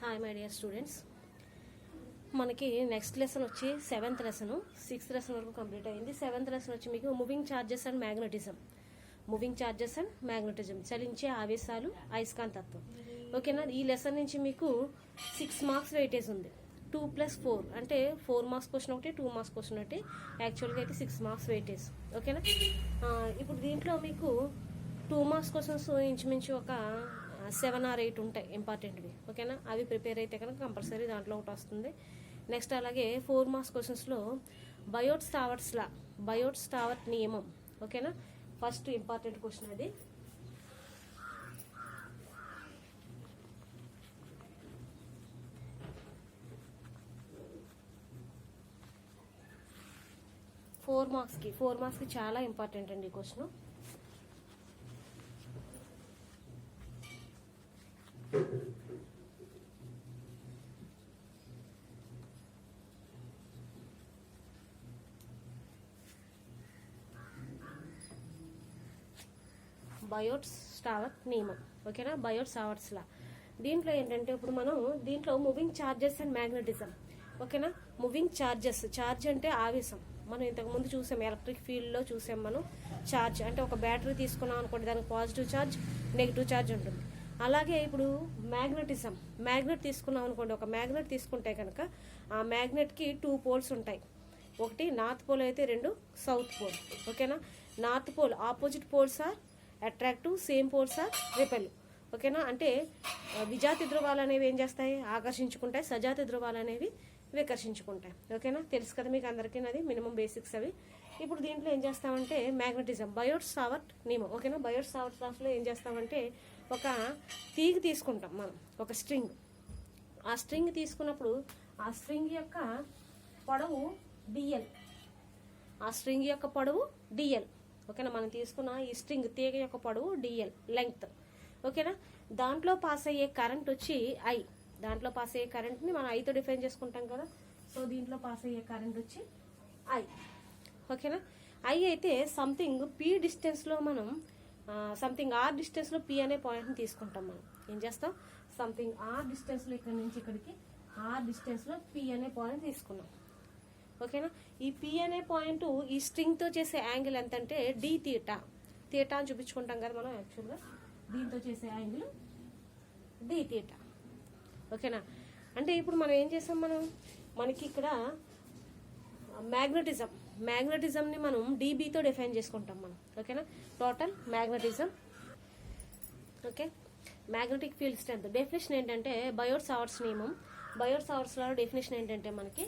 Hi my dear students, మనకి next lesson వచ్చి 7th lesson. 6th lesson వరకు complete అయింది. 7th లెసన్ వచ్చి మీకు moving charges and magnetism. Moving charges and magnetism, చలించే ఆవేశాలు, అయస్కాంతత్వం. ఓకేనా? ఈ లెసన్ నుంచి మీకు 6 మార్క్స్ వెయిటేజ్ ఉంది. 2 + 4 అంటే 4 మార్క్స్ క్వశ్చన్ ఒకటి, 2 మార్క్స్ క్వశ్చన్ ఒకటి. యాక్చువల్గా అయితే 6 మార్క్స్ వెయిటేజ్. ఓకేనా? ఇప్పుడు దీంట్లో మీకు 2 మార్క్స్ క్వశ్చన్స్ ఇంచుమించు ఒక 7 or 8 ఉంటాయి ఇంపార్టెంట్వి. ఓకేనా? అవి ప్రిపేర్ అయితే కనుక కంపల్సరీ దాంట్లో ఒకటి వస్తుంది. నెక్స్ట్ అలాగే 4 మార్క్స్ క్వశ్చన్స్లో బయోట్ స్టావర్ట్ నియమం. ఓకేనా? ఫస్ట్ ఇంపార్టెంట్ క్వశ్చన్ అది. ఫోర్ మార్క్స్కి చాలా ఇంపార్టెంట్ అండి ఈ క్వశ్చన్. బయోట్ స్టావర్ట్ నియమం. ఓకేనా? బయోట్ స్టావర్ట్స్ లా. దీంట్లో ఏంటంటే ఇప్పుడు మనం దీంట్లో మూవింగ్ ఛార్జెస్ అండ్ మ్యాగ్నెటిజం. ఓకేనా? మూవింగ్ ఛార్జ్ అంటే ఆవేశం. మనం ఇంతకు ముందు చూసాం, ఎలక్ట్రిక్ ఫీల్డ్లో చూసాం మనం. ఛార్జ్ అంటే ఒక బ్యాటరీ తీసుకున్నాం అనుకోండి, దానికి పాజిటివ్ ఛార్జ్, నెగిటివ్ ఛార్జ్ ఉంటుంది. అలాగే ఇప్పుడు మ్యాగ్నెట్ తీసుకున్నాం అనుకోండి. ఒక మ్యాగ్నెట్ తీసుకుంటే కనుక ఆ మ్యాగ్నెట్కి 2 పోల్స్ ఉంటాయి. ఒకటి నార్త్ పోల్ అయితే 2 సౌత్ పోల్. ఓకేనా? North pole opposite poles are attractive, same poles are repel. ఓకేనా? అంటే విజాతి ధ్రువాలు అనేవి ఏం చేస్తాయి? ఆకర్షించుకుంటాయి. సజాతి ధ్రువాలు అనేవి వికర్షించుకుంటాయి. ఓకేనా? తెలుసు కదా మీకు అందరికీ, అది మినిమం బేసిక్స్ అవి. ఇప్పుడు దీంట్లో ఏం చేస్తామంటే మ్యాగ్నెటిజం, బయోట్ సావర్ట్ నియమం. ఓకేనా? బయోట్ సావర్ట్ క్లాస్లో ఏం చేస్తామంటే ఒక తీగ తీసుకుంటాం మనం, ఒక స్ట్రింగ్. ఆ స్ట్రింగ్ తీసుకున్నప్పుడు ఆ స్ట్రింగ్ యొక్క పొడవు డిఎల్. ఓకేనా? మనం తీసుకున్న ఈ స్ట్రింగ్ తీగ యొక్క పొడవు డిఎల్, లెంగ్త్. ఓకేనా? దాంట్లో పాస్ అయ్యే కరెంట్ వచ్చి ఐ. దాంట్లో పాస్ అయ్యే కరెంట్ని మనం ఐతో డిఫైన్ చేసుకుంటాం కదా. సో దీంట్లో పాస్ అయ్యే కరెంట్ వచ్చి ఐ. ఓకేనా? ఐ అయితే సంథింగ్ పీ డిస్టెన్స్లో మనం సంథింగ్ ఆర్ డిస్టెన్స్లో పీ అనే పాయింట్ని తీసుకుంటాం. మనం ఏం చేస్తాం? సంథింగ్ ఆర్ డిస్టెన్స్లో, ఇక్కడ నుంచి ఇక్కడికి ఆర్ డిస్టెన్స్లో పీ అనే పాయింట్ తీసుకున్నాం. ఓకేనా? ఈ పీ అనే పాయింట్ ఈ స్ట్రింగ్తో చేసే యాంగిల్ ఎంత అంటే డి థీటా అని చూపించుకుంటాం కదా మనం. యాక్చువల్గా దీంతో చేసే యాంగిల్ డి థీటా. ఓకేనా? అంటే ఇప్పుడు మనం ఏం చేసాం, మనకి ఇక్కడ మ్యాగ్నెటిజంని మనం డీబీతో డిఫైన్ చేసుకుంటాం మనం. ఓకేనా? Total magnetism. Okay? Magnetic field strength definition ఏంటంటే బయోట్ సావర్ట్స్ నియమం. బయోట్ సావర్ట్స్ లా డెఫినేషన్ ఏంటంటే మనకి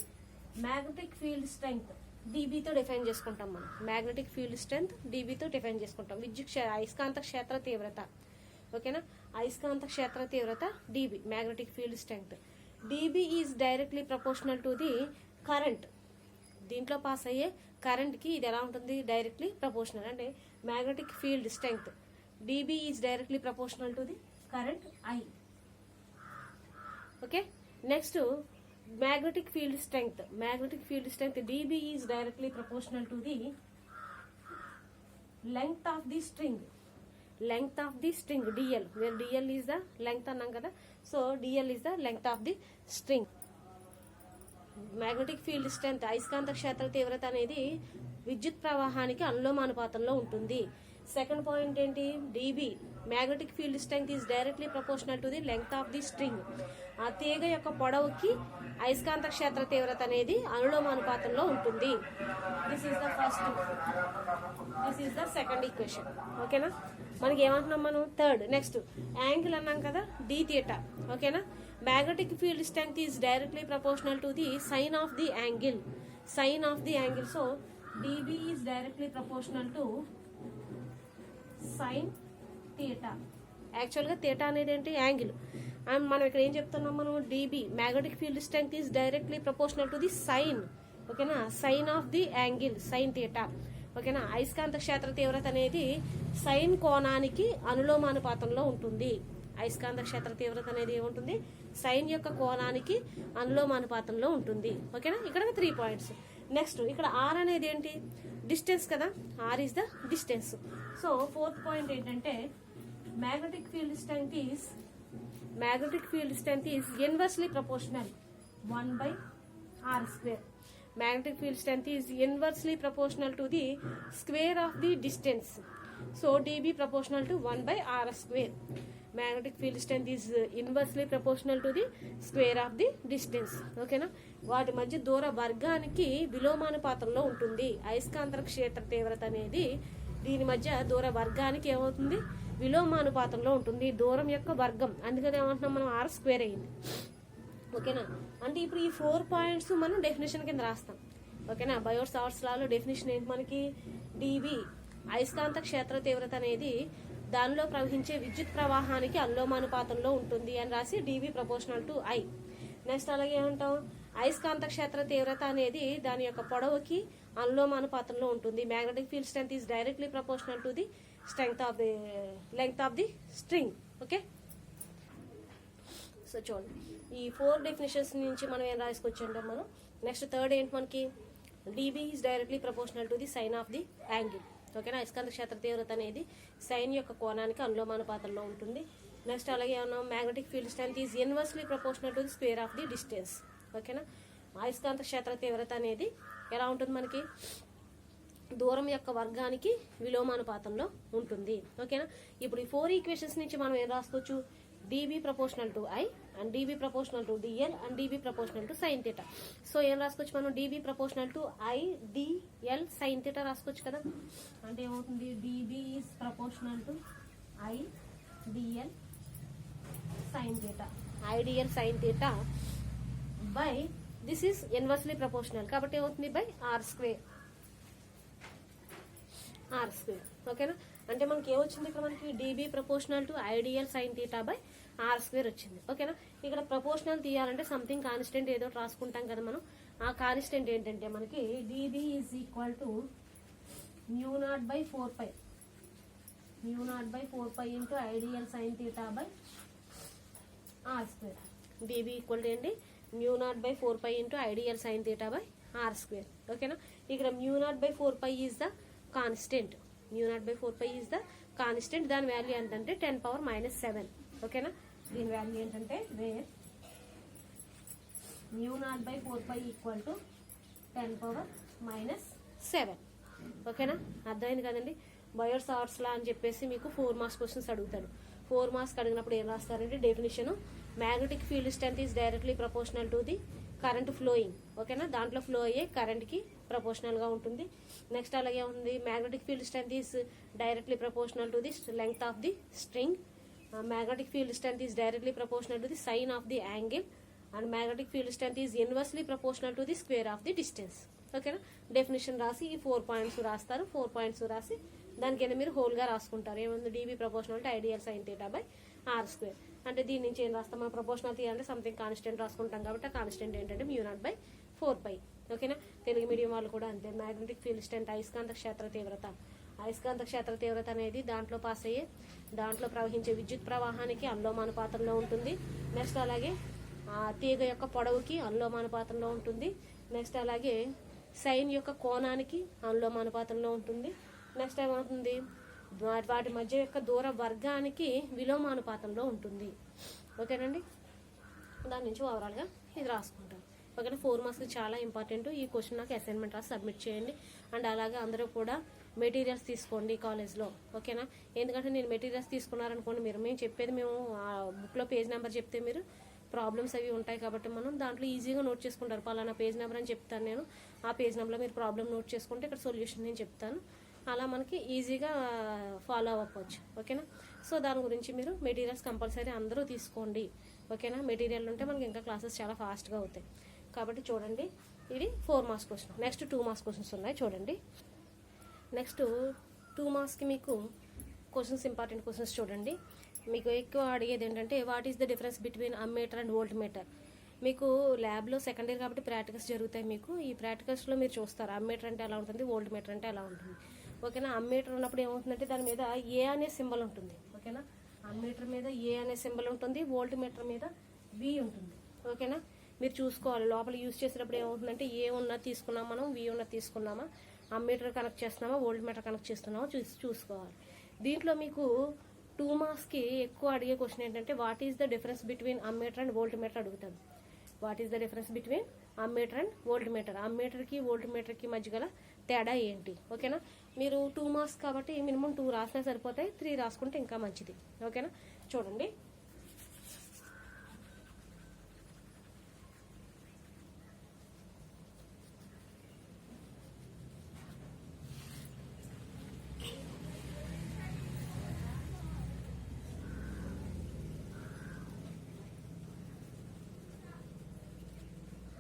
మ్యాగ్నెటిక్ ఫీల్డ్ స్ట్రెంత్ డీబీతో డిఫైన్ చేసుకుంటాం మనం. మ్యాగ్నెటిక్ ఫీల్డ్ స్ట్రెంత్ డీబీతో డిఫైన్ చేసుకుంటాం. అయస్కాంత క్షేత్ర తీవ్రత. ఓకేనా? అయస్కాంత క్షేత్ర తీవ్రత dB, magnetic field strength. DB is directly proportional to the current. దీంట్లో పాస్ అయ్యే కరెంట్కి ఇది ఎలా ఉంటుంది? Directly proportional. అంటే magnetic field strength dB is directly proportional to the current I. Okay? Next magnetic field strength dB is directly proportional to the length of the string dl, where dl is the length annam kada. So dl is the length of the string. Magnetic field strength అయస్కాంత క్షేత్ర తీవ్రత అనేది విద్యుత్ ప్రవాహానికి అనులోమానుపాతంలో ఉంటుంది. Second point ఏంటి? DB magnetic field strength is directly proportional to the length of the string. ఆ తీగ యొక్క పొడవుకి అయస్కాంత క్షేత్ర తీవ్రత అనేది అనులోమానుపాతంలో ఉంటుంది. This is the second equation. ఓకేనా? మనకి ఏమంటున్నాం మనం? థర్డ్. నెక్స్ట్ యాంగిల్ అన్నాం కదా, డి థీటా. ఓకేనా? Magnetic field strength is directly proportional to the sine of the angle. So dB is directly proportional to sine theta. యాక్చువల్గా థీటా అనేది ఏంటి? యాంగిల్. అండ్ మనం ఇక్కడ ఏం చెప్తున్నాం మనం? DB magnetic field strength is directly proportional to the sine. ఓకేనా? Sine of the angle, sine theta. ఓకేనా? అయస్కాంత క్షేత్ర తీవ్రత అనేది సైన్ కోణానికి అనులోమానుపాతంలో ఉంటుంది. అయస్కాంత క్షేత్ర తీవ్రత అనేది ఏముంటుంది? సైన్ యొక్క కోణానికి అనులోమానుపాతంలో ఉంటుంది. ఓకేనా? ఇక్కడ 3 పాయింట్స్. నెక్స్ట్ ఇక్కడ ఆర్ అనేది ఏంటి? డిస్టెన్స్ కదా. R is the distance. So 4th point ఏంటంటే magnetic field strength is magnetic field strength is inversely proportional 1 by r square. Magnetic field strength is inversely proportional to the square of the distance. So dB proportional to 1 by r square. Magnetic field strength is inversely proportional to the square of the distance. ఓకేనా, వాటి మధ్య దూర వర్గానికి విలోమానుపాతంలో ఉంటుంది. అయస్కాంత క్షేత్ర తీవ్రత అనేది దీని మధ్య దూర వర్గానికి ఏమవుతుంది, విలోమానుపాతంలో ఉంటుంది. దూరం యొక్క వర్గం, అందుకని ఏమంటున్నాం మనం, r స్క్వేర్ అయింది. ఓకేనా, అంటే ఇప్పుడు ఈ 4 పాయింట్స్ మనం డెఫినేషన్ కింద రాస్తాం. ఓకేనా, బయోట్ సావర్ట్స్ లాలో డెఫినేషన్ ఏంటి మనకి, డివి అయస్కాంత క్షేత్ర తీవ్రత అనేది దానిలో ప్రవహించే విద్యుత్ ప్రవాహానికి అనులోమానుపాతంలో ఉంటుంది అని రాసి డివి ప్రపోర్షనల్ టు ఐ. నెక్స్ట్ అలాగే ఏమంటాం, అయస్కాంత క్షేత్ర తీవ్రత అనేది దాని యొక్క పొడవుకి అనులోమానుపాతంలో ఉంటుంది. Magnetic field strength is directly proportional to the strength of the length of the string. Okay, so చూడండి ఈ 4 డెఫినేషన్స్ నుంచి మనం ఏం రాసుకొచ్చాం మనం. నెక్స్ట్ థర్డ్ ఏంటి మనకి, dB is directly proportional to the sine of the angle. ఓకేనా, అయస్కాంత క్షేత్ర తీవ్రత అనేది సైన్ యొక్క కోణానికి అనులోమానుపాతంలో ఉంటుంది. నెక్స్ట్ అలాగే ఏమన్నా, magnetic field strength is inversely proportional to the square of the distance. ఓకేనా, అయస్కాంత క్షేత్ర తీవ్రత అనేది ఎలా ఉంటుంది మనకి, దూరం యొక్క వర్గానికి విలోమానుపాతంలో ఉంటుంది. ఓకేనా, ఇప్పుడు ఈ 4 ఈక్వేషన్స్ నుంచి మనం ఏం రాసుకోవచ్చు, dB proportional to I and dB proportional to dl and dB proportional to sin theta. So ఏం రాసుకోవచ్చు మనం, dB proportional to I dl sin theta రాసుకోవచ్చు కదా. అంటే ఏమవుతుంది, dB is proportional to I dl sin theta. I dl sin theta by this is inversely proportional కాబట్టి ఏమవుతుంది, by r square. r square. ఓకేనా, అంటే మనకి ఏమొచ్చింది ఇక్కడ, మనకి dB proportional to I dl sine theta by r square వచ్చింది. ఓకేనా, ఇక్కడ ప్రపోర్షనల్ తీయాలంటే సంథింగ్ కాన్స్టెంట్ ఏదో రాసుకుంటాం కదా మనం. ఆ కాన్స్టెంట్ ఏంటంటే మనకి dB is equal to μ0 by 4π, μ0 by 4π into I dl sine theta by r square. dB equal to ఏంటి, μ0 by 4π into I dl sine theta by r square. ఓకేనా, ఇక్కడ μ0 by 4π is the constant, μ0 by 4π is the constant. దాని value ఏంటంటే 10⁻⁷. ఓకేనా, దీని value ఏంటంటే wear μ0 by 4π equal to 10⁻⁷. ఓకేనా, అర్థమైంది కదండి. బయోట్ సావర్ట్స్ లా అని చెప్పేసి మీకు 4 మార్క్స్ క్వశ్చన్స్ అడుగుతాడు. 4 మార్క్స్ అడిగినప్పుడు ఏం రాస్తారంటే, definition magnetic field strength is directly proportional to the current flowing. ఓకేనా, దాంట్లో ఫ్లో అయ్యే కరెంట్కి ప్రపోర్షనల్గా ఉంటుంది. నెక్స్ట్ అలాగే ఉంది, magnetic field strength is directly proportional to the length of the string. Magnetic field strength is directly proportional to the sine of the angle and magnetic field strength is inversely proportional to the square of the distance. ఓకేనా, definition రాసి ఈ 4 points రాస్తారు. 4 points రాసి దానికైనా మీరు హోల్గా రాసుకుంటారు. ఏముంది, dB proportional to I dl sine theta by r square. అంటే దీని నుంచి ఏం రాస్తాం, మనం ప్రపోర్షనల్ తీయాలంటే సంథింగ్ కాన్స్టెంట్ రాసుకుంటాం కాబట్టి ఆ కాన్స్టెంట్ ఏంటంటే μ0 బై 4π. ఓకేనా, తెలుగు మీడియం వాళ్ళు కూడా అంతే. మ్యాగ్నెటిక్ ఫీల్డ్ స్ట్రెంత్ అయస్కాంత క్షేత్ర తీవ్రత, అయస్కాంత క్షేత్ర తీవ్రత అనేది దాంట్లో పాస్ అయ్యే, దాంట్లో ప్రవహించే విద్యుత్ ప్రవాహానికి అనులోమానుపాతంలో ఉంటుంది. నెక్స్ట్ అలాగే తీగ యొక్క పొడవుకి అనులోమానుపాతంలో ఉంటుంది. నెక్స్ట్ అలాగే సైన్ యొక్క కోణానికి అనులోమానుపాతంలో ఉంటుంది. నెక్స్ట్ ఏమవుతుంది, వాటి మధ్య యొక్క దూర వర్గానికి విలోమానుపాతంలో ఉంటుంది. ఓకేనండి, దాని నుంచి ఓవరాల్గా ఇది రాసుకుంటాం. ఓకేనా, 4 మార్క్స్కి చాలా ఇంపార్టెంట్. ఈ క్వశ్చన్ నాకు అసైన్మెంట్ రాసి సబ్మిట్ చేయండి. అండ్ అలాగే అందరూ కూడా మెటీరియల్స్ తీసుకోండి కాలేజ్లో. ఓకేనా, ఎందుకంటే నేను మెటీరియల్స్ తీసుకున్నారనుకోండి, మేము చెప్పేది మేము బుక్లో పేజ్ నెంబర్ చెప్తే మీరు ప్రాబ్లమ్స్ అవి ఉంటాయి కాబట్టి మనం దాంట్లో ఈజీగా నోట్ చేసుకుంటారు. పలానా పేజ్ నెంబర్ అని చెప్తాను నేను, ఆ పేజ్ నెంబర్లో మీరు ప్రాబ్లం నోట్ చేసుకుంటే ఇక్కడ సొల్యూషన్ నేను చెప్తాను. అలా మనకి ఈజీగా ఫాలో అవ్వచ్చు. ఓకేనా, సో దాని గురించి మీరు మెటీరియల్స్ కంపల్సరీ అందరూ తీసుకోండి. ఓకేనా, మెటీరియల్ ఉంటే మనకి ఇంకా క్లాసెస్ చాలా ఫాస్ట్గా అవుతాయి. కాబట్టి చూడండి, ఇది 4 marks question. Next 2 marks questions ఉన్నాయి చూడండి. నెక్స్ట్ 2 మార్క్స్కి మీకు క్వశ్చన్స్, ఇంపార్టెంట్ క్వశ్చన్స్ చూడండి. మీకు ఎక్కువ అడిగేది ఏంటంటే, what is the difference between ammeter and volt meter. మీకు ల్యాబ్లో సెకండ్ ఇయర్ కాబట్టి ప్రాక్టికల్స్ జరుగుతాయి. మీకు ఈ ప్రాక్టికల్స్లో మీరు చూస్తారు అమ్మీటర్ అంటే ఎలా ఉంటుంది, వోల్ట్ మీటర్ అంటే ఎలా ఉంటుంది. ఓకేనా, అమ్మీటర్ ఉన్నప్పుడు ఏమవుతుందంటే దాని మీద ఏ అనే సింబల్ ఉంటుంది. ఓకేనా, అమ్మీటర్ మీద ఏ అనే సింబల్ ఉంటుంది, వోల్ట్ మీటర్ మీద వి ఉంటుంది. ఓకేనా, మీరు చూసుకోవాలి లోపల యూజ్ చేసేటప్పుడు ఏమవుతుందంటే ఏ ఉన్నది తీసుకున్నాం మనం, వి ఉన్నది తీసుకున్నామా, అమ్మీటర్ కనెక్ట్ చేస్తున్నామా, వోల్ట్ మీటర్ కనెక్ట్ చేస్తున్నామా చూసుకోవాలి. దీంట్లో మీకు 2 మార్క్స్కి ఎక్కువ అడిగే క్వశ్చన్ ఏంటంటే what is the difference between ammeter and voltmeter అడుగుతాడు. What is the difference between ammeter and voltmeter, అమ్మీటర్కి వోల్ట్ మీటర్కి మధ్య గల తేడా ఏంటి? ఓకేనా. మీరు 2 మార్క్స్ కాబట్టి మినిమం 2 రాసినా సరిపోతాయి, 3 రాసుకుంటే ఇంకా మంచిది. ఓకేనా. చూడండి,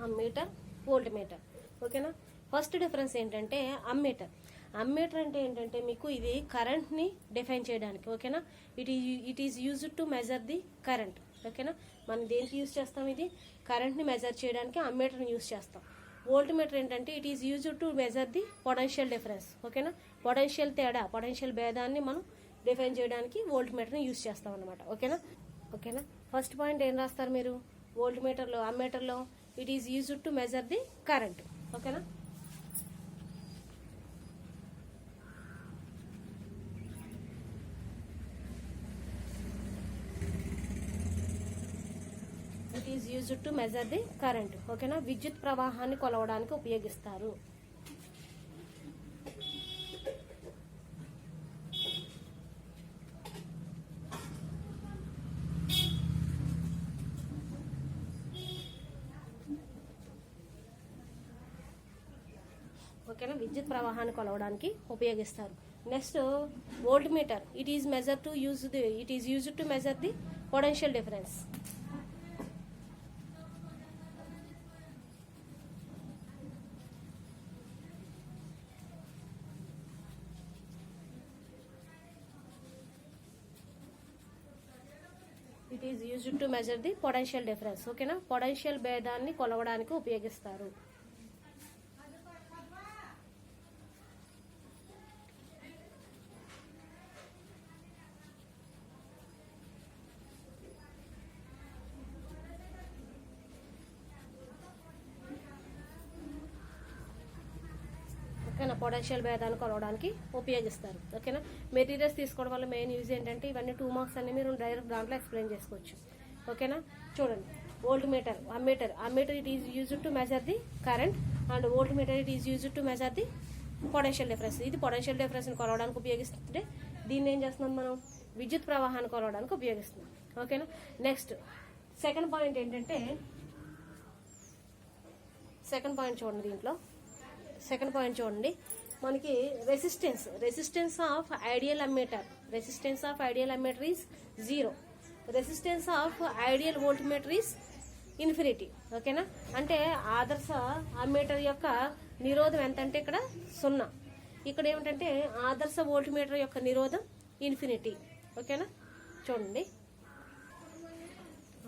అమ్మీటర్ వోల్ట్ మీటర్. ఓకేనా. ఫస్ట్ డిఫరెన్స్ ఏంటంటే అమ్మీటర్. అమ్మీటర్ అంటే ఏంటంటే మీకు ఇది కరెంట్ని డిఫైన్ చేయడానికి. ఓకేనా. It is used to measure the current. ఓకేనా. మనం దేనికి యూజ్ చేస్తాం? ఇది కరెంట్ని మెజర్ చేయడానికి అమ్మీటర్ని యూజ్ చేస్తాం. వోల్ట్ మీటర్ ఏంటంటే it is used to measure the potential difference. ఓకేనా. పొటెన్షియల్ తేడా, పొటెన్షియల్ భేదాన్ని మనం డిఫైన్ చేయడానికి వోల్ట్ మీటర్ని యూజ్ చేస్తాం అనమాట. ఓకేనా. ఓకేనా. ఫస్ట్ పాయింట్ ఏం రాస్తారు మీరు? వోల్ట్ మీటర్లో, అమ్మీటర్లో it is used to measure the current. ఓకేనా. It is used to measure the current. ఓకేనా. విద్యుత్ ప్రవాహాన్ని కొలవడానికి ఉపయోగిస్తారు. ఓకేనా. విద్యుత్ ప్రవాహాన్ని కొలవడానికి ఉపయోగిస్తారు. Next volt meter. It is used to measure the potential difference. It is used to measure the potential difference. ఓకేనా. పొటెన్షియల్ భేదాన్ని కొలవడానికి ఉపయోగిస్తారు. ఓకేనా. పొటెన్షియల్ భేదాన్ని కొలవడానికి ఉపయోగిస్తారు. ఓకేనా. మెటీరియల్స్ తీసుకోవడం వల్ల మెయిన్ యూజ్ ఏంటంటే ఇవన్నీ 2 మార్క్స్ అన్ని మీరు డైరెక్ట్ దాంట్లో ఎక్స్ప్లెయిన్ చేసుకోవచ్చు. ఓకేనా. చూడండి, volt meter, ammeter it is used to measure the current and volt meter it is used to measure the potential difference. ఇది పొటెన్షియల్ డిఫరెన్స్ని కొలవడానికి ఉపయోగిస్తుంటే దీన్ని ఏం చేస్తున్నాం మనం? విద్యుత్ ప్రవాహాన్ని కొలవడానికి ఉపయోగిస్తున్నాం. ఓకేనా. నెక్స్ట్ సెకండ్ పాయింట్ ఏంటంటే, సెకండ్ పాయింట్ చూడండి, మనకి resistance of ideal ammeter is 0. Resistance of ideal volt meter is infinity. ఓకేనా. అంటే ఆదర్శ అమ్మీటర్ యొక్క నిరోధం ఎంత అంటే ఇక్కడ 0. ఇక్కడ ఏమిటంటే ఆదర్శ వోల్ట్ మీటర్ యొక్క నిరోధం ఇన్ఫినిటీ. ఓకేనా. చూడండి,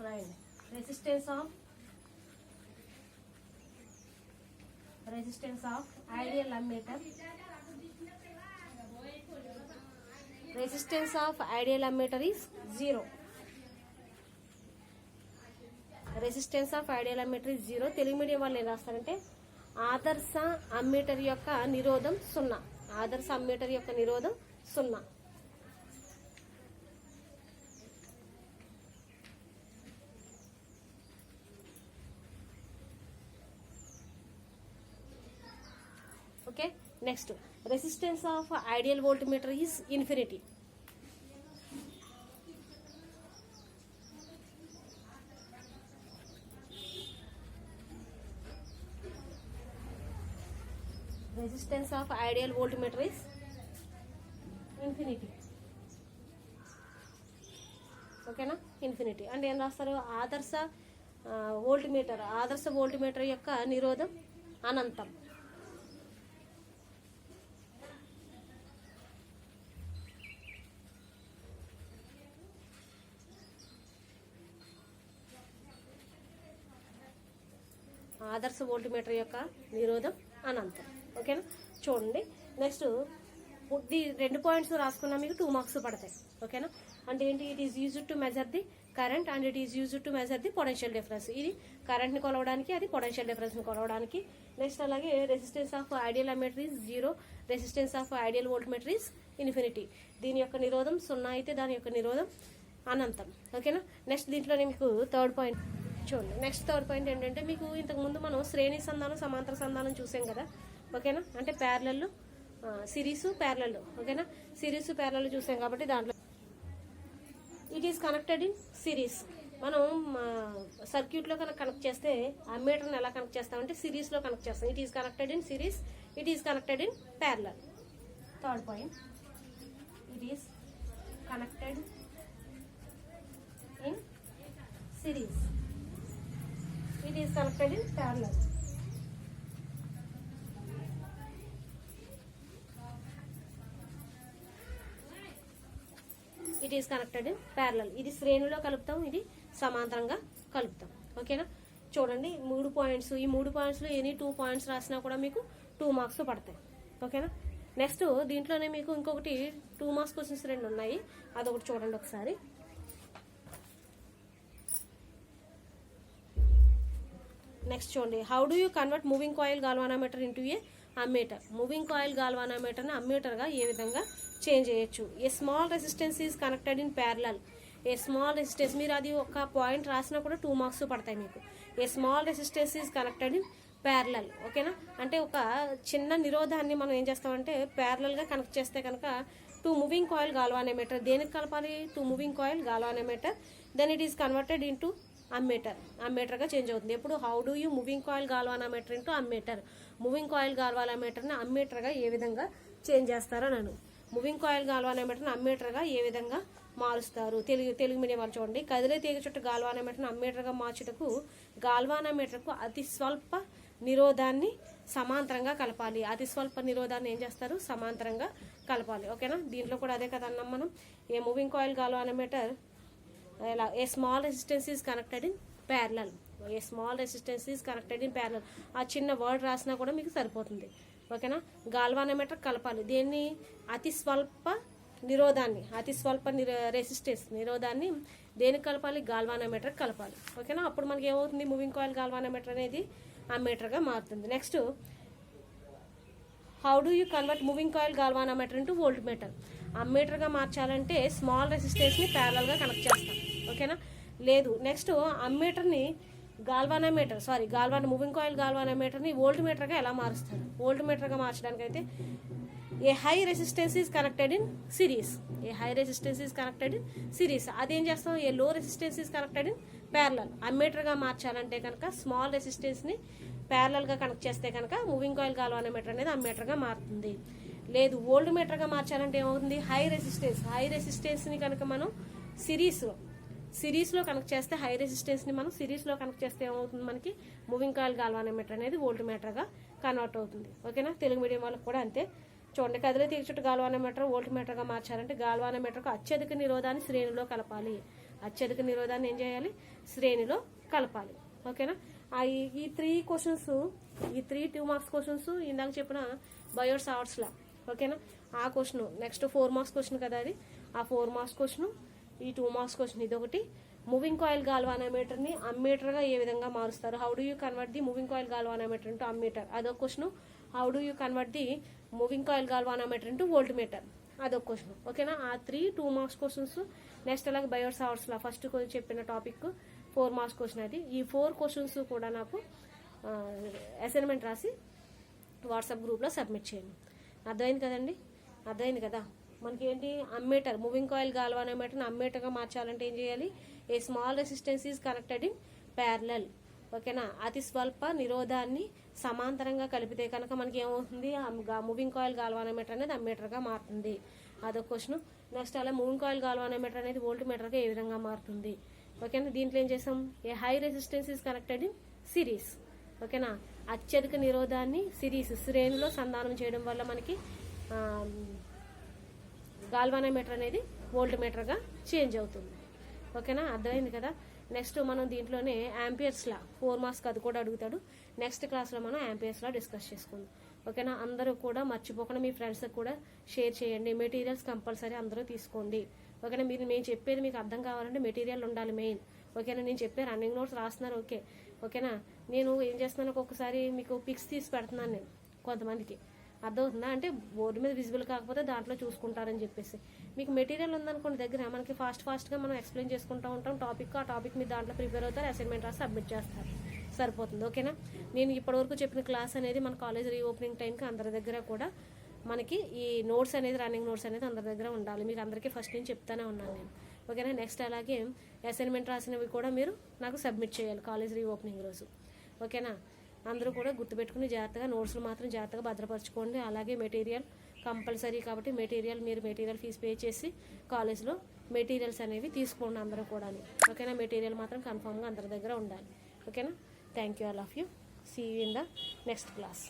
రాయండి. Resistance of ideal ammeter is 0. Resistance of ideal ammeter is 0. Telugu medium వాళ్ళు ఏం రాస్తారంటే ఆదర్శ అమ్మీటర్ యొక్క నిరోధం 0. ఆదర్శ అమ్మీటర్ యొక్క నిరోధం 0. Okay. Next resistance of ideal volt meter is infinity. Resistance of ideal volt meter is infinity. ఓకేనా. ఇన్ఫినిటీ అంటే ఏం రాస్తారు? ఆదర్శ వోల్ట్ మీటర్ యొక్క నిరోధం అనంతం. ఆదర్శ వోల్ట్ మీటర్ యొక్క నిరోధం అనంతం. ఓకేనా. చూడండి, నెక్స్ట్ ఈ 2 పాయింట్స్ రాసుకున్నా మీకు 2 మార్క్స్ పడతాయి. ఓకేనా. అంటే ఏంటి? It is used to measure the current and it is used to measure the potential difference. ఇది కరెంట్ని కొలవడానికి, అది పొటెన్షియల్ డిఫరెన్స్ని కొలవడానికి. నెక్స్ట్ అలాగే resistance of ideal ammeter is 0. Resistance of ideal volt meter is infinity. దీని యొక్క నిరోధం 0 అయితే దాని యొక్క నిరోధం అనంతం. ఓకేనా. నెక్స్ట్ దీంట్లోనే మీకు థర్డ్ పాయింట్ చూడండి. నెక్స్ట్ థర్డ్ పాయింట్ ఏంటంటే మీకు ఇంతకుముందు మనం శ్రేణి సంధానం సమాంతర సంధానం చూసాం కదా. ఓకేనా. అంటే ప్యారలల్ సిరీస్ ప్యారలల్. ఓకేనా. సిరీస్ ప్యారలల్ చూసాం కాబట్టి దాంట్లో it is connected in series. మనం సర్క్యూట్లో కనెక్ట్ చేస్తే అమ్మీటర్ని ఎలా కనెక్ట్ చేస్తామంటే సిరీస్లో కనెక్ట్ చేస్తాం. It is connected in series, it is connected in parallel. Third point, it is connected in series, it is connected in parallel. It is connected in parallel. ఇది శ్రేణిలో కలుపుతాం, ఇది సమాంతరంగా కలుపుతాం. ఓకేనా. చూడండి 3 పాయింట్స్. ఈ 3 పాయింట్స్లో ఎనీ 2 పాయింట్స్ రాసినా కూడా మీకు 2 మార్క్స్ పడతాయి. ఓకేనా. నెక్స్ట్ దీంట్లోనే మీకు ఇంకొకటి 2 మార్క్స్ క్వశ్చన్స్ 2 ఉన్నాయి. అదొకటి చూడండి ఒకసారి. నెక్స్ట్ చూడండి, how do you convert moving coil galvanometer into a ammeter. Moving coil గాల్వానోమీటర్ని అమ్మీటర్గా ఏ విధంగా చేంజ్ చేయొచ్చు. A small resistance is connected in parallel. A small resistance, మీరు అది ఒక పాయింట్ రాసినా కూడా 2 మార్క్స్ పడతాయి మీకు. ఏ small resistance is connected in parallel. ఓకేనా. అంటే ఒక చిన్న నిరోధాన్ని మనం ఏం చేస్తామంటే ప్యారలల్గా కనెక్ట్ చేస్తే కనుక 2 మూవింగ్ కాయిల్ గాల్వానోమీటర్ దేనికి కలపాలి, 2 moving coil galvanometer, then it is converted into ammeter. అమ్మీటర్గా చేంజ్ అవుతుంది. ఎప్పుడు how do you moving coil galvanometer into ammeter. Moving coil గాల్వానోమీటర్ని అమ్మీటర్గా ఏ విధంగా చేంజ్ చేస్తారో నన్ను. మూవింగ్ కాయిల్ గాల్వానోమీటర్ని అమ్మీటర్గా ఏ విధంగా మారుస్తారు. తెలుగు మీడియం వాళ్ళు చూడండి. కదిలే తీగ చుట్టూ గాల్వానోమీటర్ని అమ్మీటర్గా మార్చుటకు గాల్వానోమీటర్కు అతి స్వల్ప నిరోధాన్ని సమాంతరంగా కలపాలి. అతి స్వల్ప నిరోధాన్ని ఏం చేస్తారు, సమాంతరంగా కలపాలి. ఓకేనా. దీంట్లో కూడా అదే కదా అన్నాం మనం. ఏ మూవింగ్ కాయిల్ గాల్వానోమీటర్ ఎలా ఏ small resistance is connected in parallel. A small resistance is connected in parallel. ఆ చిన్న వర్డ్ రాసినా కూడా మీకు సరిపోతుంది. ఓకేనా. గాల్వానోమీటర్ కలపాలి దేన్ని, అతి స్వల్ప నిరోధాన్ని, అతి స్వల్ప రెసిస్టెన్స్ నిరోధాన్ని దేనికి కలపాలి, గాల్వానోమీటర్ కలపాలి. ఓకేనా. అప్పుడు మనకి ఏమవుతుంది, మూవింగ్ కాయిల్ గాల్వానోమీటర్ అనేది అమ్మీటర్గా మారుతుంది. Next, how do you convert moving coil galvanometer into voltmeter. అమ్మీటర్గా మార్చాలంటే స్మాల్ రెసిస్టెన్స్ని ప్యారలల్గా కనెక్ట్ చేస్తాం. ఓకేనా. లేదు, నెక్స్ట్ అమ్మీటర్ని మూవింగ్ కాయిల్ గాల్వానోమీటర్ని వోల్ట్ మీటర్గా ఎలా మారుస్తారు. వోల్ట్ మీటర్గా మార్చడానికి అయితే a high resistance is connected in series. A high resistance is connected in series. అదేం చేస్తాం, a low resistance is connected in parallel. అమ్మీటర్గా మార్చాలంటే కనుక స్మాల్ రెసిస్టెన్స్ని ప్యారలల్గా కనెక్ట్ చేస్తే కనుక మూవింగ్ కాయిల్ గాల్వానోమీటర్ అనేది అమ్మీటర్గా మారుతుంది. లేదు, వోల్ట్ మీటర్గా మార్చాలంటే ఏమవుతుంది, హై రెసిస్టెన్స్ని కనుక మనం సిరీస్లో కనెక్ట్ చేస్తే, హై రెసిస్టెన్స్ని మనం సిరీస్లో కనెక్ట్ చేస్తే ఏమవుతుంది, మనకి మూవింగ్ కాయిల్ గాల్వానోమీటర్ అనేది వోల్ట్ మీటర్గా కన్వర్ట్ అవుతుంది. ఓకేనా. తెలుగు మీడియం వాళ్ళకి కూడా అంతే. చూడండి, కదిలే తీగ చుట్టూ గాల్వానోమీటర్ వోల్ట్ మీటర్గా మార్చాలంటే గాల్వానోమీటర్కు అత్యధిక నిరోధాన్ని శ్రేణిలో కలపాలి. అత్యధిక నిరోధాన్ని ఏం చేయాలి, శ్రేణిలో కలపాలి. ఓకేనా. ఈ 3 క్వశ్చన్స్, ఈ 3 2 మార్క్స్ క్వశ్చన్స్ ఇందాక చెప్పిన బయోట్ సావర్ట్స్లా. ఓకేనా. ఆ క్వశ్చన్ నెక్స్ట్ 4 మార్క్స్ క్వశ్చన్ కదా అది. ఆ 4 మార్క్స్ క్వశ్చన్, ఈ 2 మార్క్స్ క్వశ్చన్ ఇదొకటి. మూవింగ్ కాయిల్ గాల్వానోమీటర్ని అమ్మీటర్గా ఏ విధంగా మారుస్తారు. How do you convert the moving coil galvanometer into ammeter అదొక question. How do you convert the moving coil galvanometer into voltmeter అదొక క్వశ్చన్. ఓకేనా. ఆ 3 2 మార్క్స్ క్వశ్చన్స్. నెక్స్ట్ అలాగే బయోట్ సావర్ట్స్లా ఫస్ట్ చెప్పిన టాపిక్ 4 మార్క్స్ క్వశ్చన్ అది. ఈ 4 questions కూడా నాకు అసైన్మెంట్ రాసి వాట్సాప్ గ్రూప్లో సబ్మిట్ చేయండి. అర్థమైంది కదండి. అర్థమైంది కదా. మనకి ఏంటి, అమ్మీటర్ మూవింగ్ కాయిల్ గాల్వానోమీటర్ని అమ్మీటర్గా మార్చాలంటే ఏం చేయాలి, ఏ small resistance is connected in parallel. ఓకేనా. అతి స్వల్ప నిరోధాన్ని సమాంతరంగా కలిపితే కనుక మనకి ఏమవుతుంది, మూవింగ్ కాయిల్ గాల్వానోమీటర్ అనేది అమ్మీటర్గా మారుతుంది. అదొక క్వశ్చన్. నెక్స్ట్ అలా మూవింగ్ కాయిల్ గాల్వానోమీటర్ అనేది వోల్ట్ మీటర్గా ఏ విధంగా మారుతుంది. ఓకేనా. దీంట్లో ఏం చేసాం, a high resistance is connected in series. ఓకేనా. అత్యధిక నిరోధాన్ని శ్రేణిలో సంధానం చేయడం వల్ల మనకి గాల్వానోమీటర్ అనేది వోల్ట్ మీటర్గా చేంజ్ అవుతుంది. ఓకేనా. అర్థమైంది కదా. నెక్స్ట్ మనం దీంట్లోనే యాంపియర్స్లా 4 మార్క్స్ అది కూడా అడుగుతాడు. నెక్స్ట్ క్లాస్లో మనం యాంపియర్స్లా డిస్కస్ చేసుకుందాం. ఓకేనా. అందరూ కూడా మర్చిపోకుండా మీ ఫ్రెండ్స్కి కూడా షేర్ చేయండి. మెటీరియల్స్ కంపల్సరీ అందరూ తీసుకోండి. ఓకేనా. మేము చెప్పేది మీకు అర్థం కావాలంటే మెటీరియల్ ఉండాలి మెయిన్. ఓకేనా. నేను చెప్పే రన్నింగ్ నోట్స్ రాస్తున్నారు. ఓకేనా. నేను ఏం చేస్తున్నాను, ఒక్కొక్కసారి మీకు పిక్స్ తీసి పెడుతున్నాను నేను కొంతమందికి. అర్థమవుతుందా? అంటే బోర్డు మీద విజిబుల్ కాకపోతే దాంట్లో చూసుకుంటారని చెప్పేసి. మీకు మెటీరియల్ ఉందనుకోండి దగ్గర, మనకి ఫాస్ట్గా మనం ఎక్స్ప్లెయిన్ చేసుకుంటూ ఉంటాం ఆ టాపిక్ మీద దాంట్లో ప్రిపేర్ అవుతారు, అసైన్మెంట్ రాసి సబ్మిట్ చేస్తారు, సరిపోతుంది. ఓకేనా? నేను ఇప్పటివరకు చెప్పిన క్లాస్ అనేది మన కాలేజ్ రీఓపెనింగ్ టైంకి అందరి దగ్గర కూడా మనకి ఈ నోట్స్ అనేది, రన్నింగ్ నోట్స్ అనేది అందరి దగ్గర ఉండాలి. మీకు అందరికీ ఫస్ట్ నుంచి చెప్తానే ఉన్నాను నేను. ఓకేనా? నెక్స్ట్ అలాగే అసైన్మెంట్ రాసినవి కూడా మీరు నాకు సబ్మిట్ చేయాలి కాలేజ్ రీఓపెనింగ్ రోజు. ఓకేనా? అందరూ కూడా గుర్తుపెట్టుకుని జాగ్రత్తగా నోట్స్లు మాత్రం జాగ్రత్తగా భద్రపరచుకోండి. అలాగే మెటీరియల్ కంపల్సరీ కాబట్టి మీరు మెటీరియల్ ఫీజు పే చేసి కాలేజ్లో మెటీరియల్స్ అనేవి తీసుకోండి అందరూ కూడా. ఓకేనా? మెటీరియల్ మాత్రం కన్ఫామ్గా అందరి దగ్గర ఉండాలి. ఓకేనా? Thank you all of you. See you in the next class.